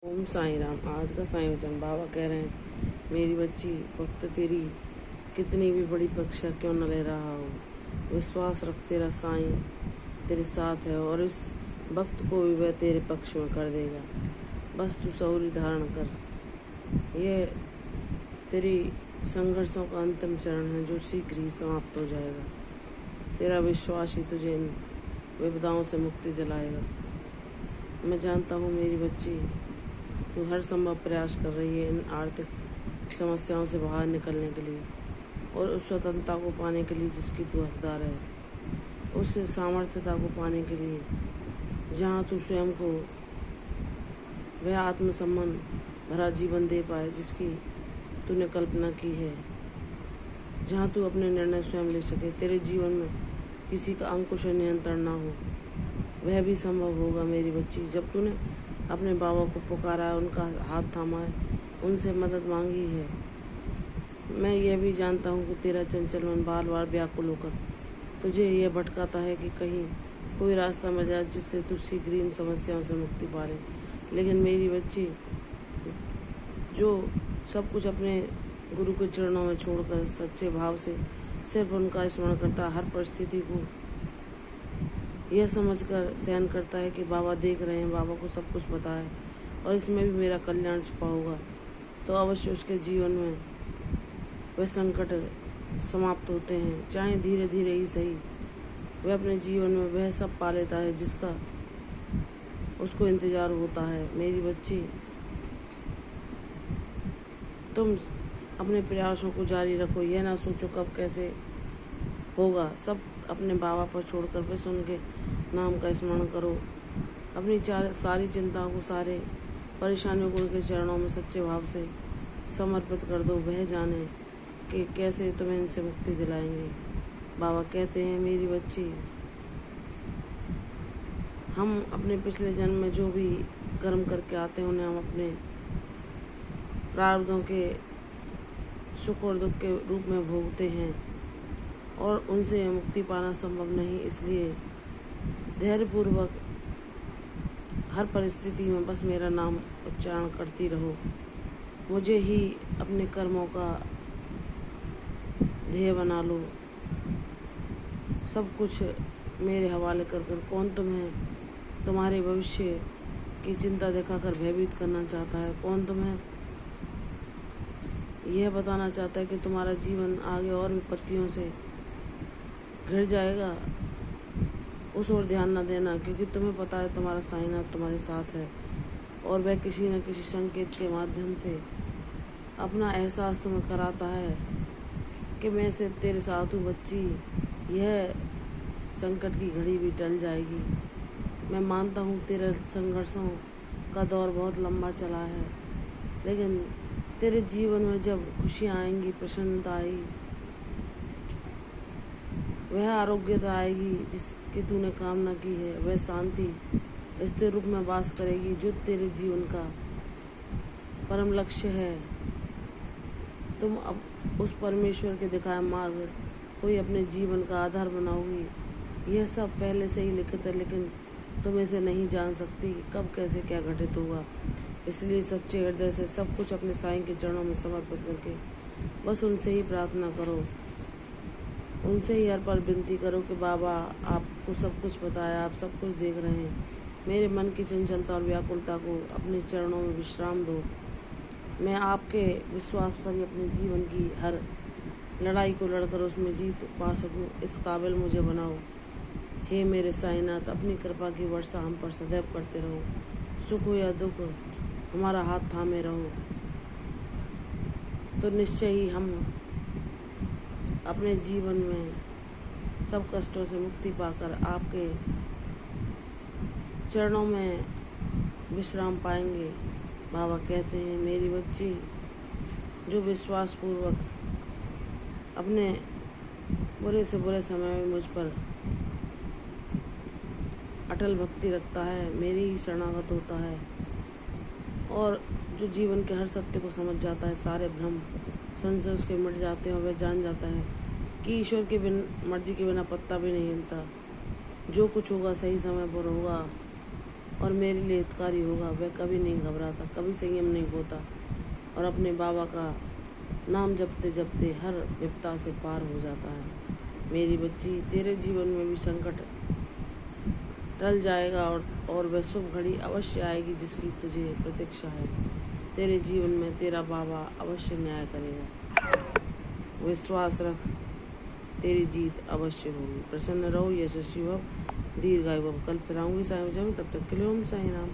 ओम साईं राम। आज का साईं वचन बाबा कह रहे हैं, मेरी बच्ची, वक्त तेरी कितनी भी बड़ी परीक्षा क्यों न ले रहा हो, विश्वास रख, तेरा साईं तेरे साथ है और इस वक्त को भी वह तेरे पक्ष में कर देगा। बस तू सौरी धारण कर। यह तेरी संघर्षों का अंतिम चरण है जो शीघ्र ही समाप्त हो जाएगा। तेरा विश्वास ही तुझे इन विपदाओं से मुक्ति दिलाएगा। मैं जानता हूँ मेरी बच्ची, तू हर संभव प्रयास कर रही है इन आर्थिक समस्याओं से बाहर निकलने के लिए और उस स्वतंत्रता को पाने के लिए जिसकी तू हकदार है, उस सामर्थ्यता को पाने के लिए जहाँ तू स्वयं को वह आत्मसम्मान भरा जीवन दे पाए जिसकी तूने कल्पना की है, जहाँ तू अपने निर्णय स्वयं ले सके, तेरे जीवन में किसी का अंकुश और नियंत्रण ना हो। वह भी संभव होगा मेरी बच्ची जब तूने अपने बाबा को पुकारा है, उनका हाथ थामा है, उनसे मदद मांगी है। मैं यह भी जानता हूँ कि तेरा चंचल मन बार बार व्याकुल होकर तुझे यह भटकाता है कि कहीं कोई रास्ता मिल जाए जिससे तू शीघ्र इन समस्याओं से मुक्ति पा ले। लेकिन मेरी बच्ची, जो सब कुछ अपने गुरु के चरणों में छोड़कर सच्चे भाव से सिर्फ उनका स्मरण करता, हर परिस्थिति को यह समझकर सहन करता है कि बाबा देख रहे हैं, बाबा को सब कुछ पता है और इसमें भी मेरा कल्याण छुपा होगा, तो अवश्य उसके जीवन में वह संकट समाप्त होते हैं। चाहे धीरे धीरे ही सही, वह अपने जीवन में वह सब पा लेता है जिसका उसको इंतजार होता है। मेरी बच्ची, तुम अपने प्रयासों को जारी रखो। यह ना सोचो कब कैसे होगा, सब अपने बाबा पर छोड़कर बस उनके नाम का स्मरण करो। अपनी सारी चिंताओं को, सारे परेशानियों को उनके चरणों में सच्चे भाव से समर्पित कर दो। वह जाने कि कैसे तुम्हें इनसे मुक्ति दिलाएंगे। बाबा कहते हैं, मेरी बच्ची, हम अपने पिछले जन्म में जो भी कर्म करके आते हैं उन्हें हम अपने प्रारब्धों के सुख और दुख के रूप में भोगते हैं और उनसे मुक्ति पाना संभव नहीं। इसलिए धैर्यपूर्वक हर परिस्थिति में बस मेरा नाम उच्चारण करती रहो। मुझे ही अपने कर्मों का ध्येय बना लो। सब कुछ मेरे हवाले कर कौन तुम्हें तुम्हारे भविष्य की चिंता दिखाकर भयभीत करना चाहता है? कौन तुम्हें यह बताना चाहता है कि तुम्हारा जीवन आगे और विपत्तियों से घिर जाएगा? उस ओर ध्यान न देना, क्योंकि तुम्हें पता है तुम्हारा साईनाथ तुम्हारे साथ है और वह किसी न किसी संकेत के माध्यम से अपना एहसास तुम्हें कराता है कि मैं से तेरे साथ हूँ बच्ची। यह संकट की घड़ी भी टल जाएगी। मैं मानता हूँ तेरे संघर्षों का दौर बहुत लंबा चला है, लेकिन तेरे जीवन में जब खुशियाँ आएंगी, प्रसन्नता आएगी, वह आरोग्यता आएगी जिसकी तूने कामना की है, वह शांति स्थिर रूप में वास करेगी जो तेरे जीवन का परम लक्ष्य है। तुम अब उस परमेश्वर के दिखाए मार्ग कोई अपने जीवन का आधार बनाओगी। यह सब पहले से ही लिखित है, लेकिन तुम इसे नहीं जान सकती कि कब कैसे क्या घटित होगा। इसलिए सच्चे हृदय से सब कुछ अपने साईं के चरणों में समर्पित करके बस उनसे ही प्रार्थना करो, उनसे ही हर पल विनती करो कि बाबा, आपको सब कुछ पता है, आप सब कुछ देख रहे हैं। मेरे मन की चंचलता और व्याकुलता को अपने चरणों में विश्राम दो। मैं आपके विश्वास पर ही अपने जीवन की हर लड़ाई को लड़कर उसमें जीत पा सकूं, इस काबिल मुझे बनाओ। हे मेरे साईनाथ, अपनी कृपा की वर्षा हम पर सदैव करते रहो। सुख हो या दुख, हमारा हाथ थामे रहो, तो निश्चय ही हम अपने जीवन में सब कष्टों से मुक्ति पाकर आपके चरणों में विश्राम पाएंगे। बाबा कहते हैं, मेरी बच्ची, जो विश्वास पूर्वक अपने बुरे से बुरे समय में मुझ पर अटल भक्ति रखता है, मेरी ही शरणागत होता है और जो जीवन के हर सत्य को समझ जाता है, सारे भ्रम संशय उसके मिट जाते हैं और वह जान जाता है कि ईश्वर की मर्जी के बिना पत्ता भी नहीं हिलता। जो कुछ होगा सही समय पर होगा। और मेरे लिए हितकारी होगा। वह कभी नहीं घबराता, कभी संयम नहीं खोता और अपने बाबा का नाम जपते जपते हर विपदा से पार हो जाता है। मेरी बच्ची, तेरे जीवन में भी संकट टल जाएगा और वह शुभ घड़ी अवश्य आएगी जिसकी तुझे प्रतीक्षा है। तेरे जीवन में तेरा बाबा अवश्य न्याय करेगा। विश्वास रख, तेरी जीत अवश्य होगी। प्रसन्न रहो, यशस्वी भव, दीर्घायु भव। कल फिर आऊँगी साईं, तब तक के लिए ओम साईं राम।